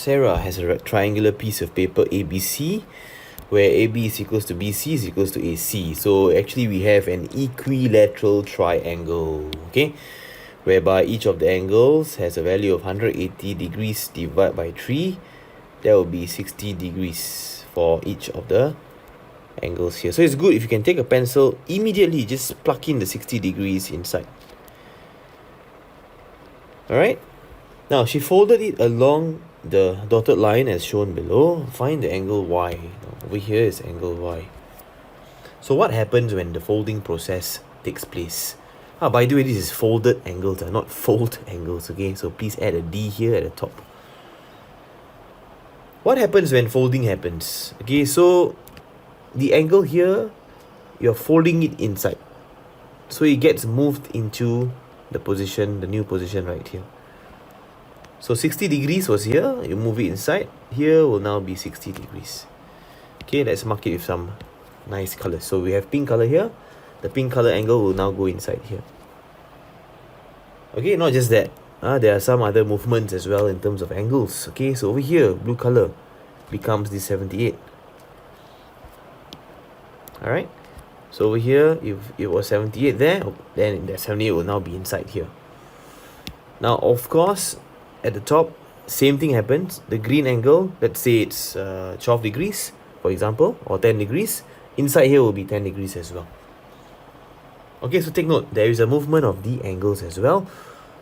Sarah has a triangular piece of paper ABC where AB is equals to BC is equals to AC. So actually we have an equilateral triangle, okay, whereby each of the angles has a value of 180 degrees divided by 3. That will be 60 degrees for each of the angles here. So it's good if you can take a pencil, immediately just plug in the 60 degrees inside. Alright, now she folded it along the dotted line as shown below. Find the angle Y. Over here is angle Y. So what happens when the folding process takes place? By the way, this is folded angles, not fold angles, okay? So please add a D here at the top. What happens when folding happens? Okay, so the angle here, you're folding it inside. So it gets moved into the position, the new position right here. So 60 degrees was here, you move it inside. Here will now be 60 degrees. Okay, let's mark it with some nice colors. So we have pink color here. The pink color angle will now go inside here. Okay, not just that. There are some other movements as well in terms of angles. Okay, so over here, blue color becomes this 78. Alright, so over here, if it was 78 there, then that 78 will now be inside here. Now, of course, at the top, same thing happens. The green angle, let's say it's 12 degrees, for example, or 10 degrees. Inside here will be 10 degrees as well. Okay, so take note, there is a movement of the angles as well.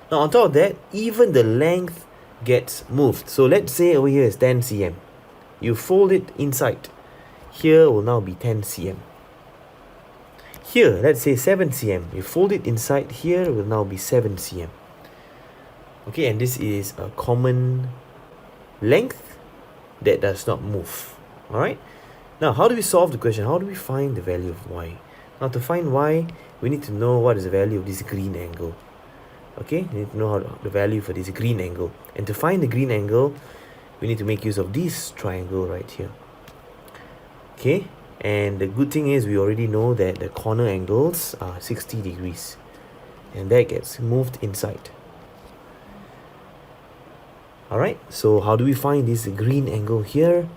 Now, on top of that, even the length gets moved. So let's say over here is 10 cm. You fold it inside. Here will now be 10 cm. Here, let's say 7 cm. You fold it inside. Here will now be 7 cm. Okay, and this is a common length that does not move. Alright? Now, how do we solve the question? How do we find the value of y? Now, to find y, we need to know what is the value of this green angle. Okay, we need to know the value for this green angle. And to find the green angle, we need to make use of this triangle right here. Okay, and the good thing is we already know that the corner angles are 60 degrees. And that gets moved inside. Alright, so how do we find this green angle here?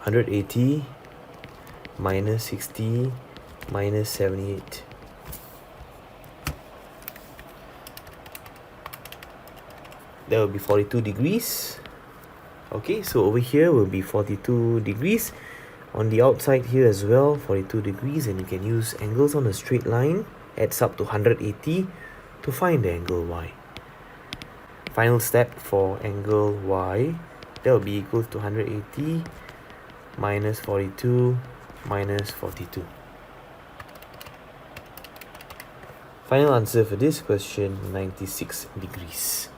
180 minus 60 minus 78. That will be 42 degrees. Okay, so over here will be 42 degrees. On the outside here as well, 42 degrees. And you can use angles on a straight line. Adds up to 180 to find the angle Y. Final step for angle Y. That will be equal to 180 minus 42 minus 42. Final answer for this question, 96 degrees.